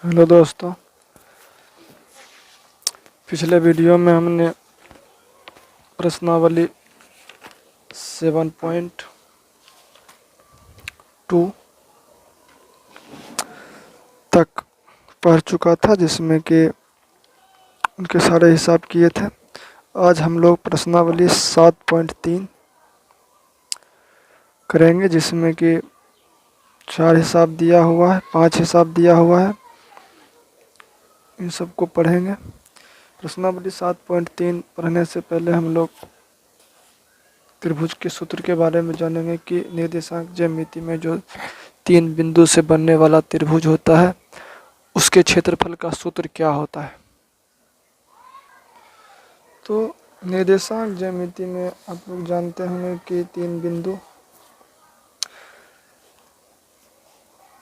Hello दोस्तों। पिछले video में हमने प्रश्नावली 7.2 तक पढ़ चुका था, जिसमें कि उनके सारे हिसाब किए थे। आज हम लोग प्रश्नावली 7.3 करेंगे, जिसमें कि 4 हिसाब दिया हुआ है, 5 हिसाब दिया हुआ है। इन सबको पढ़ेंगे। प्रश्नावली 7.3 पढ़ने से पहले हम लोग त्रिभुज के सूत्र के बारे में जानेंगे कि निर्देशांक ज्यामिति में जो 3 बिंदु से बनने वाला त्रिभुज होता है उसके क्षेत्रफल का सूत्र क्या होता है। तो निर्देशांक ज्यामिति में आप लोग जानते होंगे कि 3 बिंदु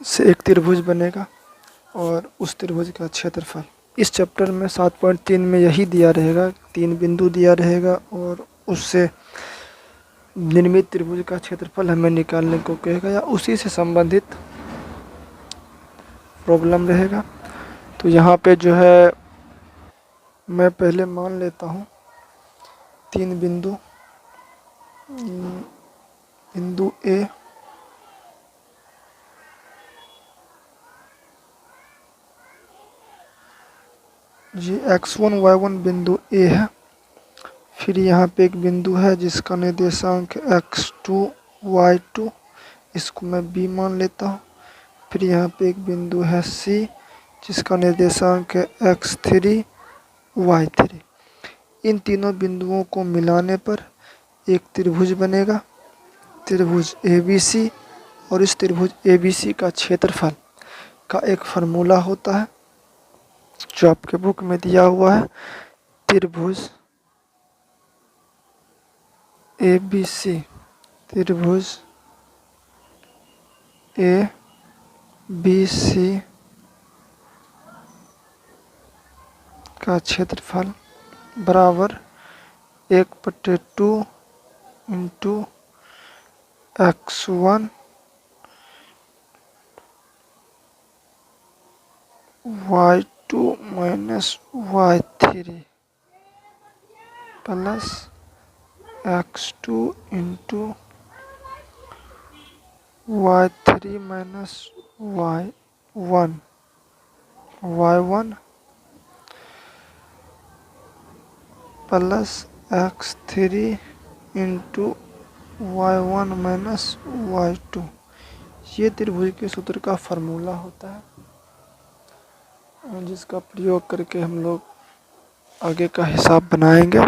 से एक त्रिभुज बनेगा और उस त्रिभुज का क्षेत्रफल। इस चैप्टर में 7.3 में यही दिया रहेगा, 3 बिंदु दिया रहेगा और उससे निर्मित त्रिभुज का क्षेत्रफल हमें निकालने को कहेगा या उसी से संबंधित प्रॉब्लम रहेगा। तो यहाँ पे जो है मैं पहले मान लेता हूँ 3 बिंदु, बिंदु ए, ये x1 y1 बिंदु ए है। फिर यहाँ पे एक बिंदु है जिसका निर्देशांक x2 y2, इसको मैं b मान लेता हूँ। फिर यहाँ पे एक बिंदु है c जिसका निर्देशांक है x3 y3। इन तीनों बिंदुओं को मिलाने पर एक त्रिभुज बनेगा, त्रिभुज ABC। और इस त्रिभुज ABC का क्षेत्रफल का एक फार्मूला होता है जो आपके बुक में दिया हुआ है। त्रिभुज ABC, त्रिभुज ABC का क्षेत्रफल बराबर 1/2 into x1 y2 minus y3 plus x2 into y3 minus y1 plus x3 into y1 minus y2। ये त्रिभुज के सूत्र का फार्मूला होता है, जिसका प्रयोग करके हम लोग आगे का हिसाब बनाएंगे।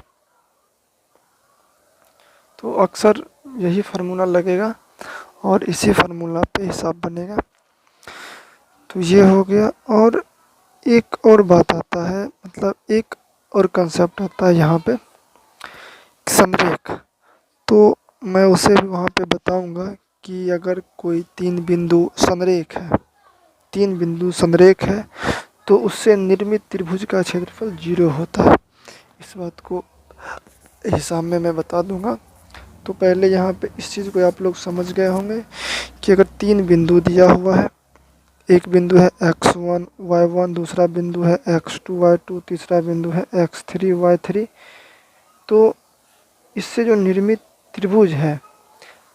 तो अक्सर यही फार्मूला लगेगा और इसी फार्मूला पे हिसाब बनेगा। तो ये हो गया। और एक और बात आता है, मतलब एक और कंसेप्ट आता है यहाँ पे, संरेख। तो मैं उसे भी वहाँ पे बताऊँगा कि अगर कोई 3 बिंदु संरेख है, 3 बिंदु संरेख है तो उससे निर्मित त्रिभुज का क्षेत्रफल 0 होता है। इस बात को हिसाब में मैं बता दूंगा। तो पहले यहाँ पे इस चीज़ को आप लोग समझ गए होंगे कि अगर 3 बिंदु दिया हुआ है, एक बिंदु है x1 y1, दूसरा बिंदु है x2 y2, तीसरा बिंदु है x3 y3, तो इससे जो निर्मित त्रिभुज है,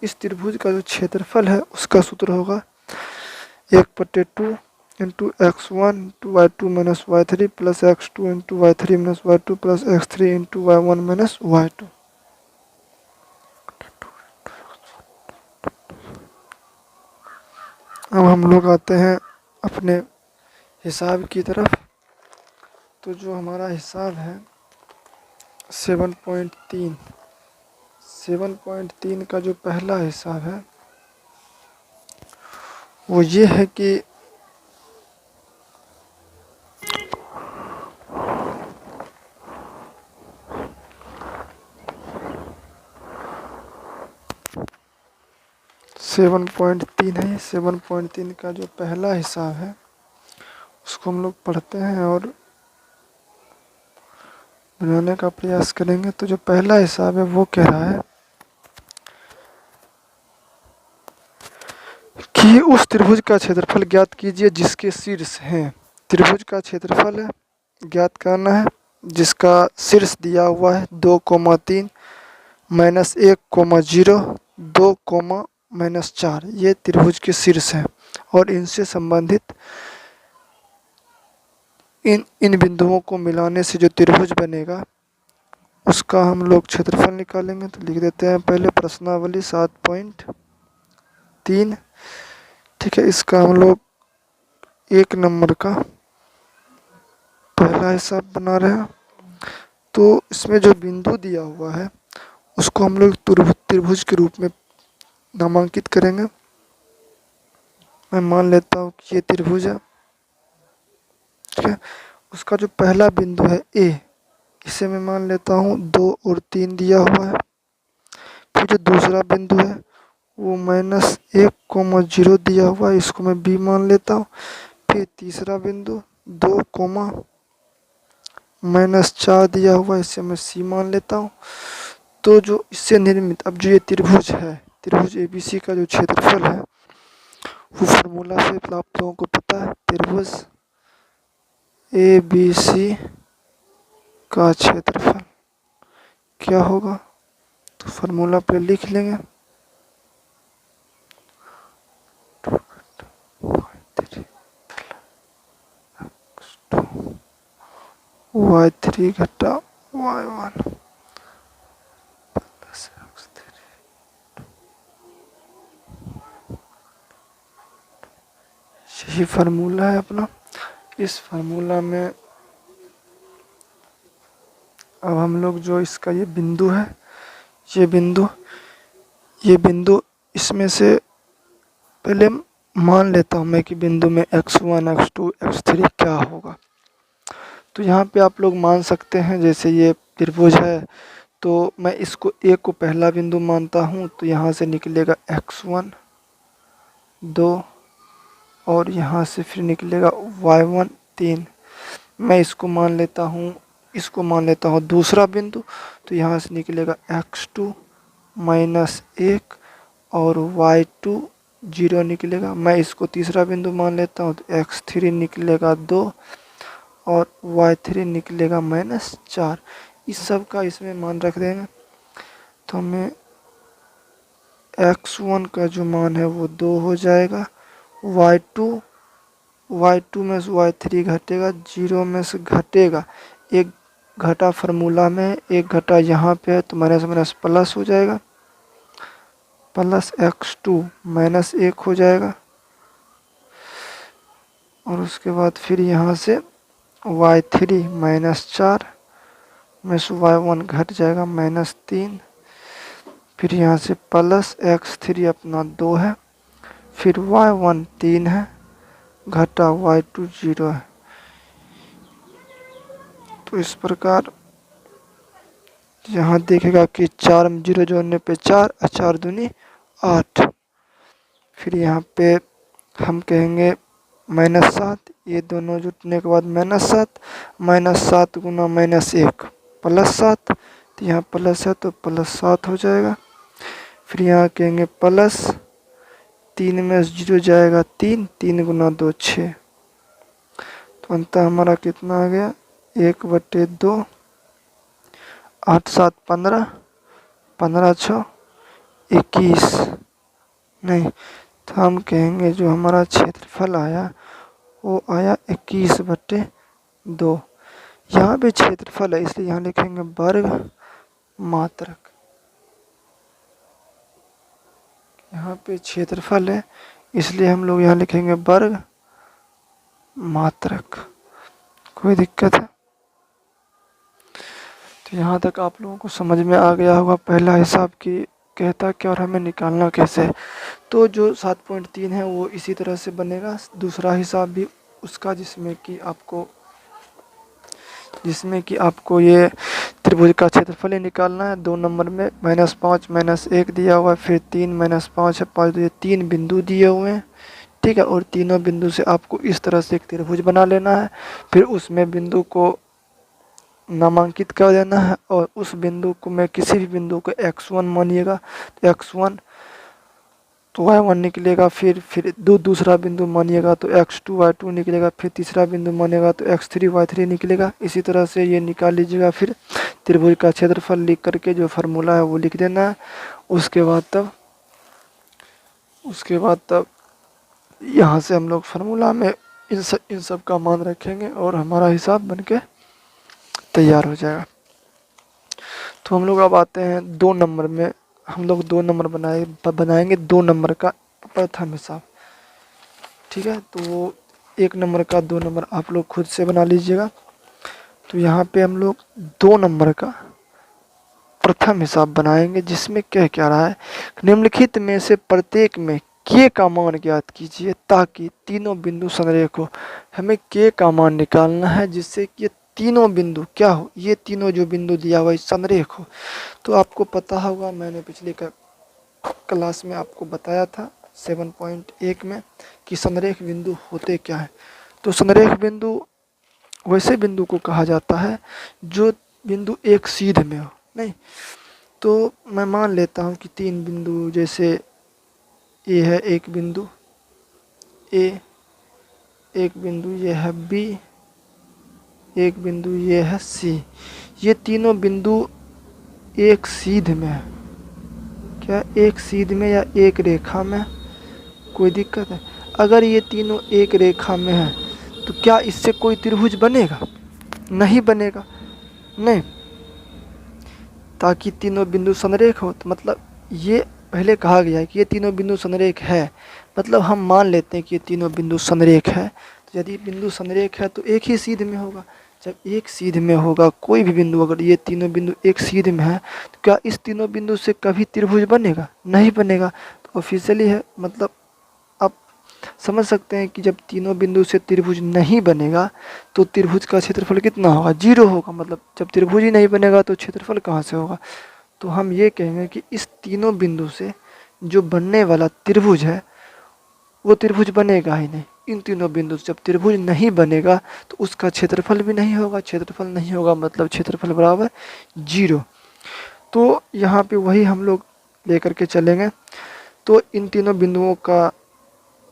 इस त्रिभुज का जो क्षेत्रफल है उसका सूत्र होगा 1/2 into x1 into y2 minus y3 plus x2 into y3 minus y2 plus x3 into y1 minus y2। अब हम लोग आते हैं अपने हिसाब की तरफ। तो जो हमारा हिसाब है 7.3 का जो पहला हिसाब है वो ये है कि सेवन पॉइंट तीन का जो पहला हिसाब है उसको हम लोग पढ़ते हैं और बनाने का प्रयास करेंगे। तो जो पहला हिसाब है वो कह रहा है कि उस त्रिभुज का क्षेत्रफल ज्ञात कीजिए जिसके शीर्ष हैं त्रिभुज का क्षेत्रफल है, ज्ञात करना है, जिसका शीर्ष दिया हुआ है 2,3 -1,0 2, -4। ये त्रिभुज के शीर्ष है और इनसे संबंधित इन बिंदुओं को मिलाने से जो त्रिभुज बनेगा उसका हम लोग क्षेत्रफल निकालेंगे। तो लिख देते हैं पहले प्रश्नावली 7.3। ठीक है, इसका हम लोग 1 नंबर का पहला हिसाब बना रहे हैं। तो इसमें जो बिंदु दिया हुआ है उसको हम लोग त्रिभुज के रूप में नामांकित करेंगे। मैं मान लेता हूँ कि ये त्रिभुज है। ठीक है, उसका जो पहला बिंदु है ए, इसे मैं मान लेता हूँ 2 और 3 दिया हुआ है। फिर जो दूसरा बिंदु है वो -1,0 दिया हुआ है, इसको मैं बी मान लेता हूँ। फिर तीसरा बिंदु 2,-4 दिया हुआ है, इसे मैं सी मान लेता हूँ। तो जो इससे निर्मित अब जो ये त्रिभुज है, त्रिभुज एबीसी का जो क्षेत्रफल है वो फार्मूला से आप लोगों को पता है, त्रिभुज एबीसी का क्षेत्रफल क्या होगा। तो फार्मूला पे लिख लेंगे, y3 घटा y1 यही फार्मूला है अपना। इस फार्मूला में अब हम लोग जो इसका ये बिंदु है, ये बिंदु इसमें से पहले मान लेता हूँ मैं कि बिंदु में x1 x2 x3 क्या होगा। तो यहाँ पे आप लोग मान सकते हैं, जैसे ये त्रिभुज है तो मैं इसको ए को पहला बिंदु मानता हूँ, तो यहाँ से निकलेगा x1 2 और यहाँ से फिर निकलेगा y1 3। मैं इसको मान लेता हूँ, इसको मान लेता हूँ दूसरा बिंदु, तो यहाँ से निकलेगा x2 -1 और y2 0 निकलेगा। मैं इसको तीसरा बिंदु मान लेता हूँ, तो x3 निकलेगा 2 और y3 निकलेगा -4। इस सब का इसमें मान रख देंगे तो हमें x1 का जो मान है वो 2 हो जाएगा। y2 में से y3 घटेगा, 0 में से घटेगा, एक घटा फार्मूला में, एक घटा यहाँ पे है, तो माइनस प्लस हो जाएगा, प्लस x2 -1 हो जाएगा। और उसके बाद फिर यहाँ से y3 -4 में से y1 घट जाएगा -3। फिर यहाँ से प्लस x3 अपना 2 है, फिर y1 3 है, घटा y2 0 है। तो इस प्रकार यहाँ देखेगा कि 4 में 0 जोड़ने पे 4 और 4 दूनी 8। फिर यहाँ पे हम कहेंगे -7, ये दोनों जुटने के बाद -7, -7 गुना -1 +7, तो यहाँ प्लस है तो +7 हो जाएगा। फिर यहाँ कहेंगे प्लस 3 में 0 जाएगा 3, 3 गुना 2 6। तो अंततः हमारा कितना आ गया 1/2, 8 7 15, 15 6 21। नहीं, तो हम कहेंगे जो हमारा क्षेत्रफल आया वो आया 21/2। यहाँ पे क्षेत्रफल है इसलिए यहाँ लिखेंगे वर्ग मात्रक। यहाँ पे क्षेत्रफल है इसलिए हम लोग यहाँ लिखेंगे वर्ग मात्रक। कोई दिक्कत है? तो यहाँ तक आप लोगों को समझ में आ गया होगा पहला हिसाब की कहता क्या और हमें निकालना कैसे। तो जो 7.3 है वो इसी तरह से बनेगा। दूसरा हिसाब भी उसका जिसमें कि आपको ये त्रिभुज का क्षेत्रफल ही निकालना है। 2 नंबर में -5 -1 दिया हुआ है, फिर 3 -5 है, 5 ये 3 बिंदु दिए हुए हैं। ठीक है, और तीनों बिंदु से आपको इस तरह से एक त्रिभुज बना लेना है। फिर उसमें बिंदु को नामांकित कर देना है और उस बिंदु को मैं किसी भी बिंदु को x1 मानिएगा, तो x1 तो y1 निकलेगा, फिर दूसरा बिंदु मानिएगा तो x2 y2 निकलेगा, फिर तीसरा बिंदु मानिएगा तो x3 y3 निकलेगा। इसी तरह से ये निकाल लीजिएगा। फिर त्रिभुज का क्षेत्रफल लिख करके जो फार्मूला है वो लिख देना है। उसके बाद तब यहाँ से हम लोग फार्मूला में इन सब का मान रखेंगे और हमारा हिसाब बनके तैयार हो जाएगा। तो हम लोग अब आते हैं 2 नंबर में। हम लोग 2 नंबर बनाएंगे 2 नंबर का प्रथम हिसाब। ठीक है, तो 1 नंबर का 2 नंबर आप लोग खुद से बना लीजिएगा। तो यहाँ पे हम लोग 2 नंबर का प्रथम हिसाब बनाएंगे, जिसमें क्या रहा है, निम्नलिखित में से प्रत्येक में के का मान ज्ञात कीजिए ताकि तीनों बिंदु संरेख हो। हमें के का मान निकालना है जिससे कि ये तीनों बिंदु क्या हो, ये तीनों जो बिंदु दिया हुआ है संरेख हो। तो आपको पता होगा, मैंने पिछले क्लास में आपको बताया था 7.1 में कि संरेख बिंदु होते क्या है। तो संरेख बिंदु वैसे बिंदु को कहा जाता है जो बिंदु एक सीध में हो। नहीं तो मैं मान लेता हूँ कि 3 बिंदु, जैसे ए है एक बिंदु ए, एक बिंदु ये है बी, एक बिंदु ये है सी। ये तीनों बिंदु एक सीध में है। क्या एक सीध में या एक रेखा में, कोई दिक्कत है? अगर ये तीनों एक रेखा में है तो क्या इससे कोई त्रिभुज बनेगा? नहीं बनेगा। नहीं, ताकि तीनों बिंदु संरेख हो। तो मतलब ये पहले कहा गया है कि ये तीनों बिंदु संरेख है, मतलब हम मान लेते हैं कि ये तीनों बिंदु संरेख है। तो यदि बिंदु संरेख है तो एक ही सीध में होगा। जब एक सीध में होगा कोई भी बिंदु, अगर ये तीनों बिंदु एक सीध में है तो क्या इस तीनों बिंदु से कभी त्रिभुज बनेगा? नहीं बनेगा। तो ऑफिशियली है, मतलब आप समझ सकते हैं कि जब तीनों बिंदु से त्रिभुज नहीं बनेगा तो त्रिभुज का क्षेत्रफल कितना होगा? 0 होगा। मतलब जब त्रिभुज ही नहीं बनेगा तो क्षेत्रफल कहाँ से होगा? तो हम ये कहेंगे कि इस तीनों बिंदु से जो बनने वाला त्रिभुज है वो त्रिभुज बनेगा ही नहीं। इन तीनों बिंदु से जब त्रिभुज नहीं बनेगा तो उसका क्षेत्रफल भी नहीं होगा। क्षेत्रफल नहीं होगा मतलब क्षेत्रफल बराबर 0। तो यहाँ पे वही हम लोग लेकर के चलेंगे। तो इन तीनों बिंदुओं का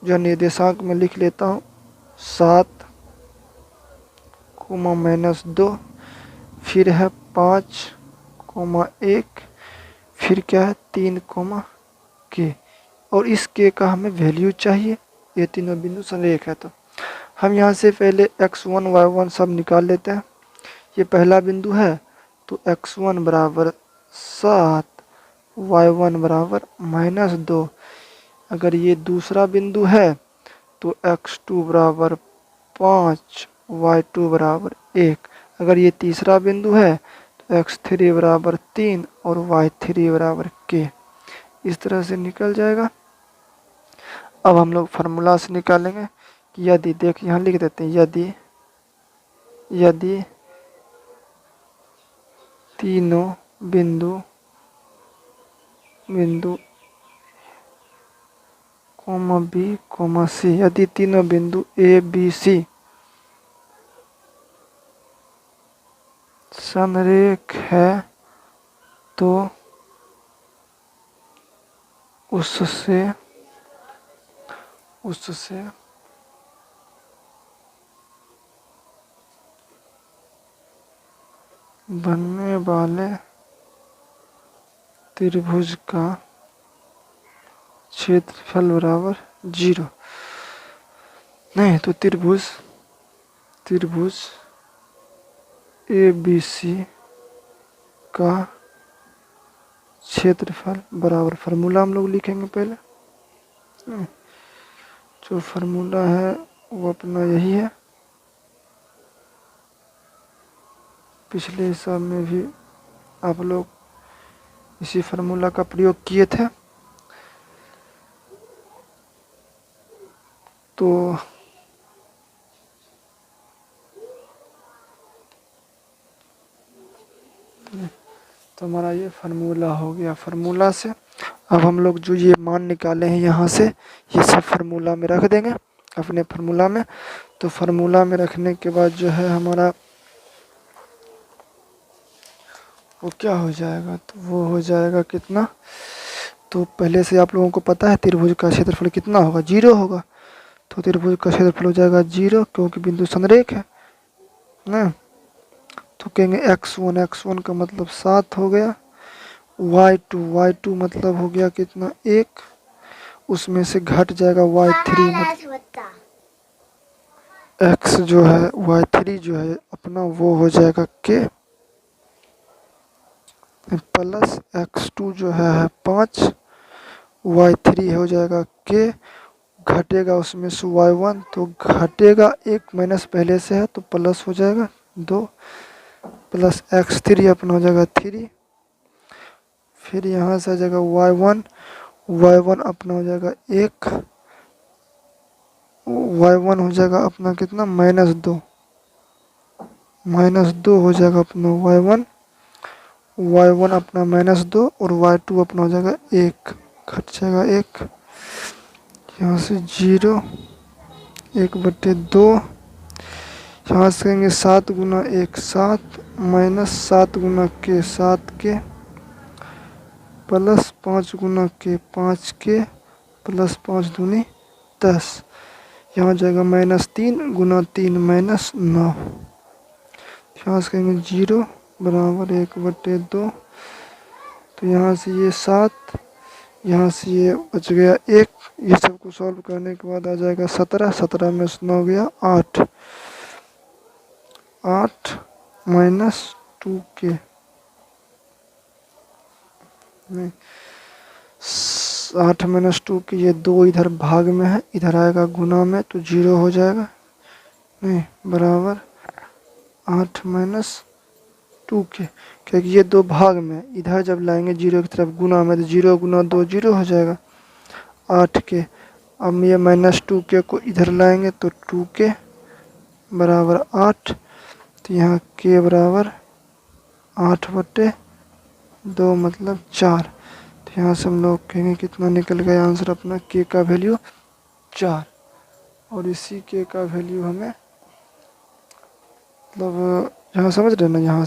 जो निर्देशांक में लिख लेता हूँ 7, -2, फिर है 5, 1, फिर क्या है 3, k। और इस k का हमें वैल्यू चाहिए। ये तीनों बिंदु संरेख है। तो हम यहाँ से पहले x1 y1 सब निकाल लेते हैं। ये पहला बिंदु है तो x1 बराबर 7, y1 बराबर -2। अगर ये दूसरा बिंदु है तो x2 बराबर 5, y2 बराबर 1। अगर ये तीसरा बिंदु है तो x3 बराबर 3 और y3 बराबर k। इस तरह से निकल जाएगा। अब हम लोग फार्मूला से निकालेंगे कि यदि, देख यहाँ लिख देते हैं, यदि तीनों बिंदु बी सी, यदि तीनों बिंदु ए बी सी संरेख है तो उससे बनने वाले त्रिभुज का क्षेत्रफल बराबर 0। नहीं तो त्रिभुज ए बी सी का क्षेत्रफल बराबर, फार्मूला हम लोग लिखेंगे पहले। जो फार्मूला है वो अपना यही है। पिछले हिसाब में भी आप लोग इसी फार्मूला का प्रयोग किए थे। तो हमारा ये फार्मूला हो गया। फार्मूला से अब हम लोग जो ये मान निकाले हैं यहाँ से, ये सब फार्मूला में रख देंगे अपने फार्मूला में। तो फार्मूला में रखने के बाद जो है हमारा वो क्या हो जाएगा, तो वो हो जाएगा कितना, तो पहले से आप लोगों को पता है त्रिभुज का क्षेत्रफल कितना होगा, 0 होगा। तो त्रिभुज का क्षेत्रफल हो जाएगा 0, क्योंकि बिंदु संरेख है ना। तो कहेंगे x1 का मतलब 7 हो गया, y2 मतलब हो गया कितना 1, उसमें से घट जाएगा y3 मतलब x जो है y3 जो है अपना वो हो जाएगा k प्लस x2 जो है 5, y3 हो जाएगा k, घटेगा उसमें से y1, तो घटेगा 1 माइनस पहले से है तो प्लस हो जाएगा 2, प्लस x3 अपना हो जाएगा 3, फिर यहाँ से आ जाएगा y1 अपना हो जाएगा 1, y1 हो जाएगा अपना कितना -2 हो जाएगा अपना y1 अपना -2, और y2 अपना हो जाएगा 1, घट जाएगा 1, यहाँ से 0, 1/2, यहाँ से कहेंगे 7 गुना 1 7, माइनस 7 गुना के 7 के, प्लस 5 गुना के 5 के, प्लस 5 दूनी 10, यहाँ जाएगा -3 गुना 3 -9, यहाँ से कहेंगे 0 बराबर 1/2, तो यहाँ से ये 7, यहाँ से ये बच गया 1, ये सबको सॉल्व करने के बाद आ जाएगा 17 में से 9 गया 8 -2 के, नहीं 8 -2 के, ये 2 इधर भाग में है, इधर आएगा गुना में तो 0 हो जाएगा, नहीं बराबर 8 -2 के, क्योंकि ये 2 भाग में, इधर जब लाएंगे 0 की तरफ गुना में तो 0 गुना 2 0 हो जाएगा 8 के। अब ये -2 के को इधर लाएंगे तो 2 के बराबर 8, तो यहाँ के बराबर 8/2 मतलब 4, तो यहाँ से हम लोग कहेंगे कितना निकल गया आंसर अपना, के का वैल्यू 4, और इसी के का वैल्यू हमें मतलब यहाँ समझ रहे ना, यहाँ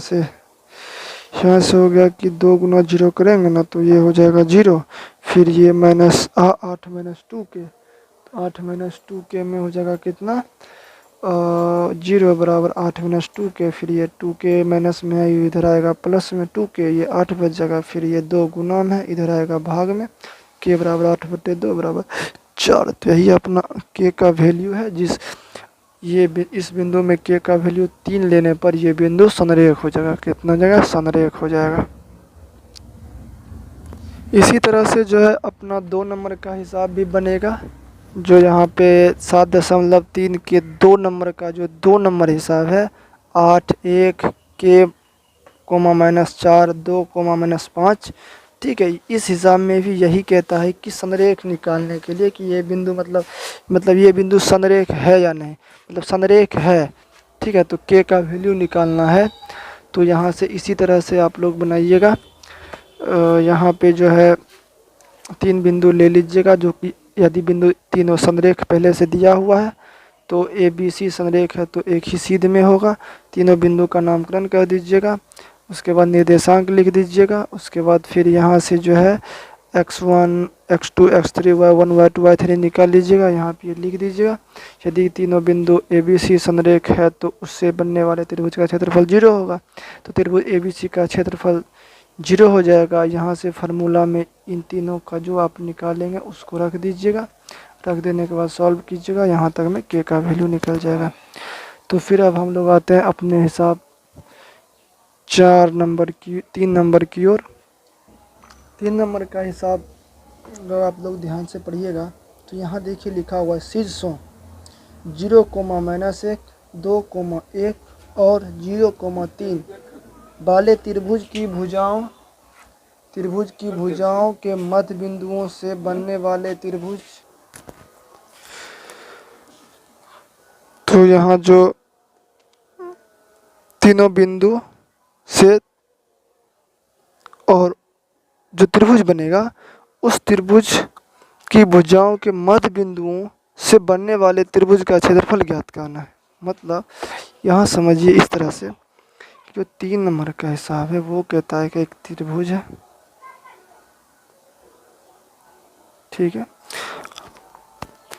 से हो गया कि 2 गुना 0 करेंगे ना तो ये हो जाएगा 0, फिर ये -8 -2 के, तो 8 -2 के में हो जाएगा कितना 0 बराबर 8 -2 के, फिर ये 2 के माइनस में है, इधर आएगा प्लस में 2 के, ये 8 बच जाएगा, फिर ये 2 गुना में है, इधर आएगा भाग में, के बराबर 8/2 बराबर 4, तो यही अपना के का वैल्यू है। इस बिंदु में के का वैल्यू 3 लेने पर ये बिंदु संरेख हो जाएगा, कितना जगह संरेख हो जाएगा। इसी तरह से जो है अपना 2 नंबर का हिसाब भी बनेगा, जो यहाँ पे 7.3 के 2 नंबर का जो 2 नंबर हिसाब है, 8 1 के -4 2 -5, ठीक है। इस हिसाब में भी यही कहता है कि संरेख निकालने के लिए कि ये बिंदु मतलब ये बिंदु संरेख है या नहीं, मतलब संरेख है, ठीक है। तो के का वैल्यू निकालना है, तो यहाँ से इसी तरह से आप लोग बनाइएगा। यहाँ पे जो है 3 बिंदु ले लीजिएगा, जो कि यदि बिंदु तीनों संरेख पहले से दिया हुआ है तो ABC संरेख है तो एक ही सीध में होगा, तीनों बिंदु का नामकरण कर दीजिएगा, उसके बाद निर्देशांक लिख दीजिएगा, उसके बाद फिर यहाँ से जो है x1 x2 x3 y1 y2 y3 निकाल लीजिएगा, यहाँ पे लिख दीजिएगा। यदि तीनों बिंदु ABC संरेख है तो उससे बनने वाले त्रिभुज का क्षेत्रफल 0 होगा, तो त्रिभुज ABC का क्षेत्रफल 0 हो जाएगा। यहाँ से फार्मूला में इन तीनों का जो आप निकालेंगे उसको रख दीजिएगा, रख देने के बाद सॉल्व कीजिएगा, यहाँ तक में के का वैल्यू निकल जाएगा। तो फिर अब हम लोग आते हैं अपने हिसाब 3 नंबर की ओर। 3 नंबर का हिसाब अगर आप लोग ध्यान से पढ़िएगा तो यहाँ देखिए लिखा हुआ है शीर्षों 0, -1 2, 1 और 0, 3 वाले त्रिभुज की भुजाओं के मध्य बिंदुओं से बनने वाले त्रिभुज। तो यहाँ जो तीनों बिंदु से और जो त्रिभुज बनेगा उस त्रिभुज की भुजाओं के मध्य बिंदुओं से बनने वाले त्रिभुज का क्षेत्रफल ज्ञात करना है। मतलब यहाँ समझिए इस तरह से, जो 3 नंबर का हिसाब है वो कहता है कि एक त्रिभुज है, ठीक है।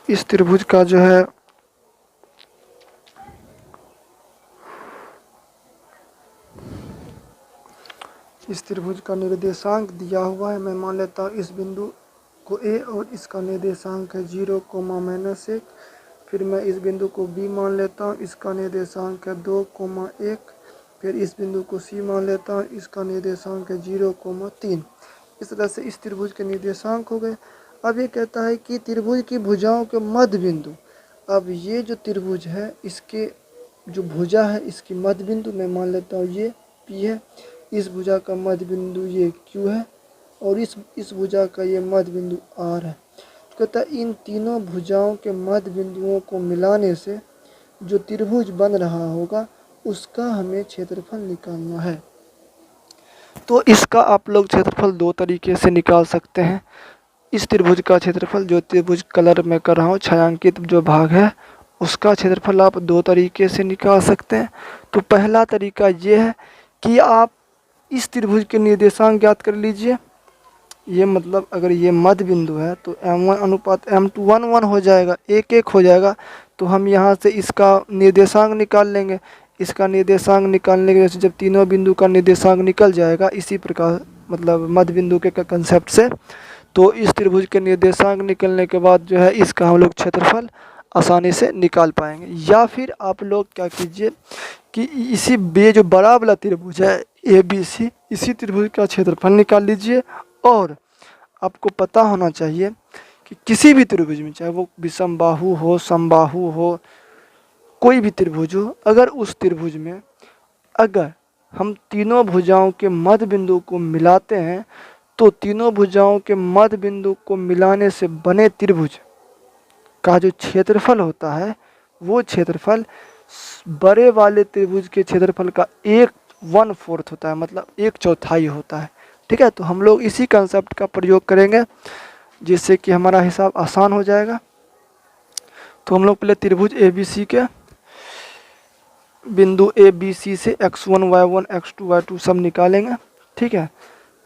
इस त्रिभुज का जो है इस त्रिभुज का निर्देशांक दिया हुआ है। मैं मान लेता हूँ इस बिंदु को ए और इसका निर्देशांक है 0, -1। फिर मैं इस बिंदु को बी मान लेता हूँ, इसका निर्देशांक है 2, 1। फिर इस बिंदु को सी मान लेता हूँ, इसका निर्देशांक है 0, 3। इस तरह से इस त्रिभुज के निर्देशांक हो गए। अब ये कहता है कि त्रिभुज की भुजाओं के मध्य बिंदु। अब ये जो त्रिभुज है इसके जो भुजा है इसकी मध्य बिंदु मैं मान लेता हूँ ये पी है, इस भुजा का मध्य बिंदु ये क्यू है और इस भुजा का ये मध्य बिंदु आर है। तो कहता है इन तीनों भुजाओं के मध्य बिंदुओं को मिलाने से जो त्रिभुज बन रहा होगा उसका हमें क्षेत्रफल निकालना है। तो इसका आप लोग क्षेत्रफल दो तरीके से निकाल सकते हैं। इस त्रिभुज का क्षेत्रफल, जो त्रिभुज कलर में कर रहा हूँ छायांकित जो भाग है, उसका क्षेत्रफल आप दो तरीके से निकाल सकते हैं। तो पहला तरीका ये है कि आप इस त्रिभुज के निर्देशांक ज्ञात कर लीजिए। ये मतलब अगर ये मध्य बिंदु है तो m1 अनुपात m2 1 हो जाएगा, 1 हो जाएगा। तो हम यहाँ से इसका निर्देशांक निकाल लेंगे। इसका निर्देशांक निकालने के वजह जब तीनों बिंदु का निर्देशांक निकल जाएगा इसी प्रकार, मतलब मध्य बिंदु के कंसेप्ट से, तो इस त्रिभुज के निर्देशांक निकलने के बाद जो है इसका हम लोग क्षेत्रफल आसानी से निकाल पाएंगे। या फिर आप लोग क्या कीजिए कि इसी बे जो बड़ा वाला त्रिभुज है ABC, इसी त्रिभुज का क्षेत्रफल निकाल लीजिए। और आपको पता होना चाहिए कि किसी भी त्रिभुज में, चाहे वो विषमबाहु हो, समबाहु हो, कोई भी त्रिभुज हो, अगर उस त्रिभुज में अगर हम तीनों भुजाओं के मध्य बिंदु को मिलाते हैं तो तीनों भुजाओं के मध्य बिंदु को मिलाने से बने त्रिभुज का जो क्षेत्रफल होता है वो क्षेत्रफल बड़े वाले त्रिभुज के क्षेत्रफल का 1/4 होता है, मतलब 1/4 होता है। ठीक है, तो हम लोग इसी कंसेप्ट का प्रयोग करेंगे जिससे कि हमारा हिसाब आसान हो जाएगा। तो हम लोग पहले त्रिभुज ABC के बिंदु ABC से x1 y1 x2 y2 सब निकालेंगे। ठीक है,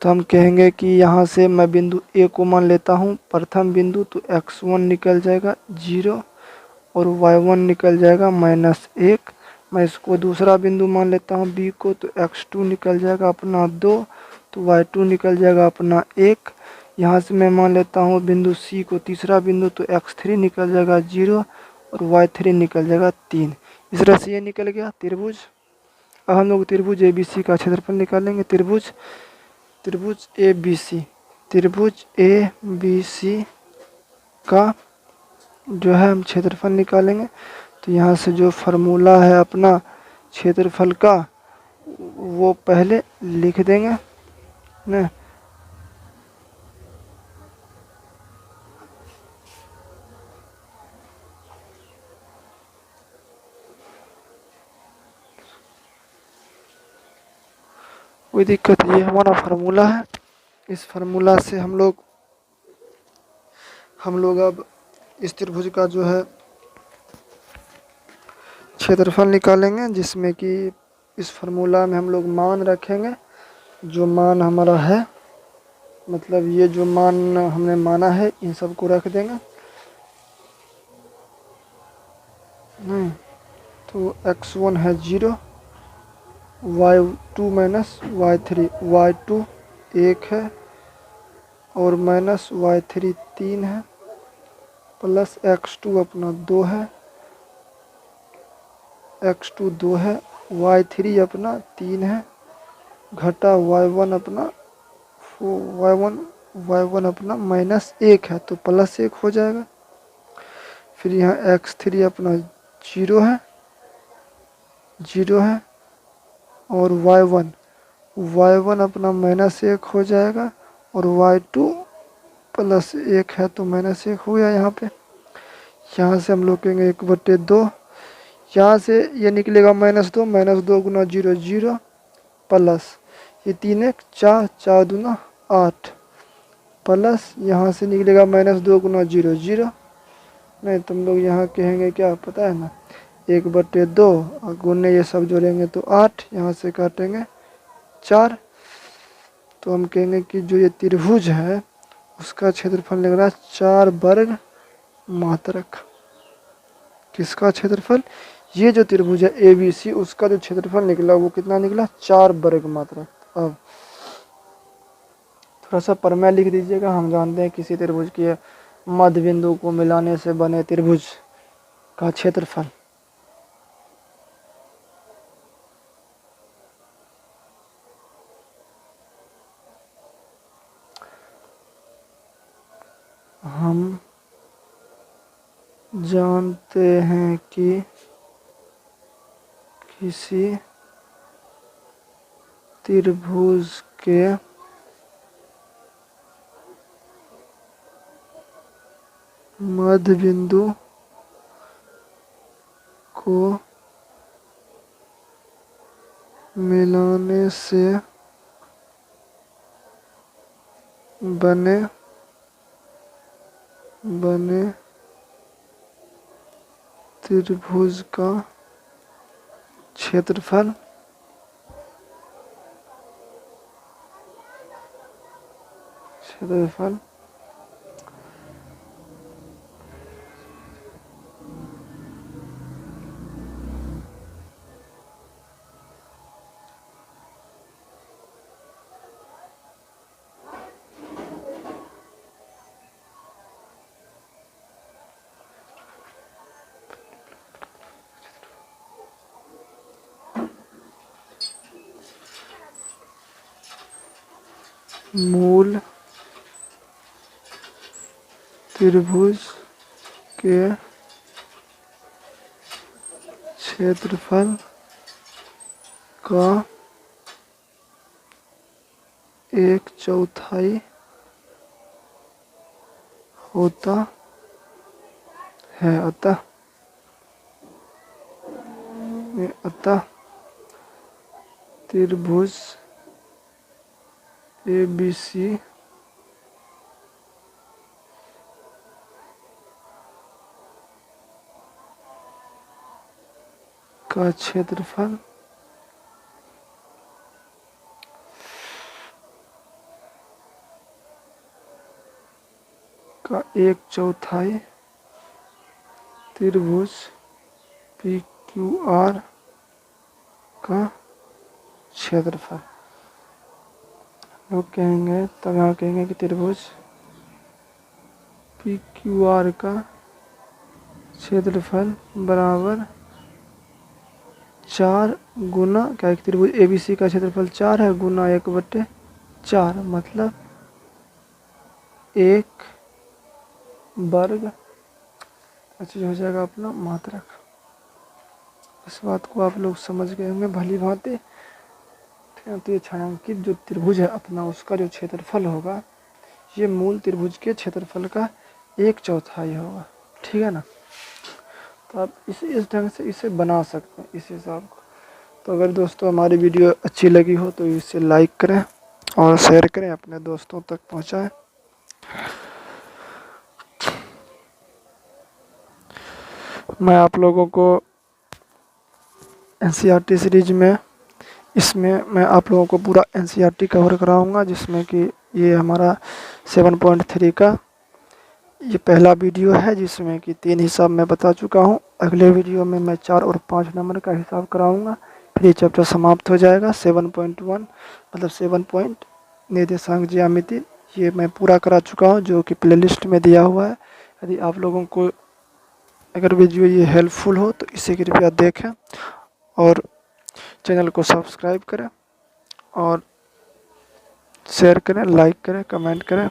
तो हम कहेंगे कि यहाँ से मैं बिंदु A को मान लेता हूँ प्रथम बिंदु, तो x1 निकल जाएगा 0 और y1 निकल जाएगा -1। मैं इसको दूसरा बिंदु मान लेता हूँ B को, तो x2 निकल जाएगा अपना 2, तो y2 निकल जाएगा अपना 1। यहाँ से मैं मान लेता हूँ बिंदु C को तीसरा बिंदु, तो x3 निकल जाएगा 0 और y3 निकल जाएगा 3। इस तरह से ये निकल गया त्रिभुज। अब हम लोग त्रिभुज ABC का क्षेत्रफल निकालेंगे। त्रिभुज ABC का जो है हम क्षेत्रफल निकालेंगे। तो यहाँ से जो फार्मूला है अपना क्षेत्रफल का वो पहले लिख देंगे ना। कोई दिक्कत, ये हमारा फार्मूला है। इस फार्मूला से हम लोग अब इस त्रिभुज का जो है क्षेत्रफल निकालेंगे, जिसमें कि इस फार्मूला में हम लोग मान रखेंगे। जो मान हमारा है, मतलब ये जो मान हमने माना है इन सब को रख देंगे। तो x1 है 0, y2 y3, y2 1 है और -y3 3 है, प्लस x2 अपना 2 है, x2 2 है, y3 अपना 3 है, घटा y1 अपना y1 अपना -1 है, तो +1 हो जाएगा। फिर यहाँ x3 अपना 0 है और y1 अपना -1 हो जाएगा और y2 +1 है, तो -1 हो गया यहाँ पे। यहाँ से हम लोग कहेंगे 1/2, यहाँ से ये निकलेगा -2 गुना 0 0 प्लस ये 3 1 4 4 दूना 8 प्लस यहाँ से निकलेगा -2 गुना 0 0। नहीं, तुम लोग यहाँ कहेंगे क्या पता है ना, 1/2 और गुने ये सब जोड़ेंगे तो 8, यहाँ से काटेंगे 4। तो हम कहेंगे कि जो ये त्रिभुज है उसका क्षेत्रफल निकला 4 वर्ग मात्रक। किसका क्षेत्रफल? ये जो त्रिभुज है ABC, उसका जो क्षेत्रफल निकला वो कितना निकला? 4 वर्ग मात्रक। अब थोड़ा सा प्रमेय लिख दीजिएगा। हम जानते हैं किसी त्रिभुज के मध्य बिंदु को मिलाने से बने त्रिभुज का क्षेत्रफल हम जानते हैं कि किसी त्रिभुज के मध्य बिंदु को मिलाने से बने त्रिभुज का क्षेत्रफल मूल त्रिभुज के क्षेत्रफल का 1/4 होता है। अतः त्रिभुज ABC का क्षेत्रफल का 1/4 त्रिभुज PQR का क्षेत्रफल। लोग कहेंगे, तब यहाँ कहेंगे कि त्रिभुज PQR का क्षेत्रफल बराबर 4 गुना क्या है? त्रिभुज ABC का क्षेत्रफल 4 है, गुना 1/4 मतलब 1 वर्ग अच्छी हो जाएगा अपना मात्रक। इस बात को आप लोग समझ गए होंगे भली भांति। तो ये छायांकित जो त्रिभुज है अपना, उसका जो क्षेत्रफल होगा ये मूल त्रिभुज के क्षेत्रफल का 1/4 होगा। ठीक है ना? तो आप इस ढंग से इसे बना सकते हैं, इस हिसाब को। तो अगर दोस्तों हमारी वीडियो अच्छी लगी हो तो इसे लाइक करें और शेयर करें, अपने दोस्तों तक पहुंचाएं। मैं आप लोगों को NCERT सीरीज में इसमें मैं आप लोगों को पूरा NCERT कवर कराऊंगा, जिसमें कि ये हमारा 7.3 का ये पहला वीडियो है, जिसमें कि 3 हिसाब मैं बता चुका हूँ। अगले वीडियो में मैं 4 और 5 नंबर का हिसाब कराऊंगा। फिर ये चैप्टर समाप्त हो जाएगा। 7.1 मतलब 7 पॉइंट निर्देशांक ज्यामिति, ये मैं पूरा करा चुका हूँ, जो कि प्लेलिस्ट में दिया हुआ है। यदि आप लोगों को अगर वीडियो ये हेल्पफुल हो तो इसे कृपया देखें और चैनल को सब्सक्राइब करें और शेयर करें, लाइक करें, कमेंट करें।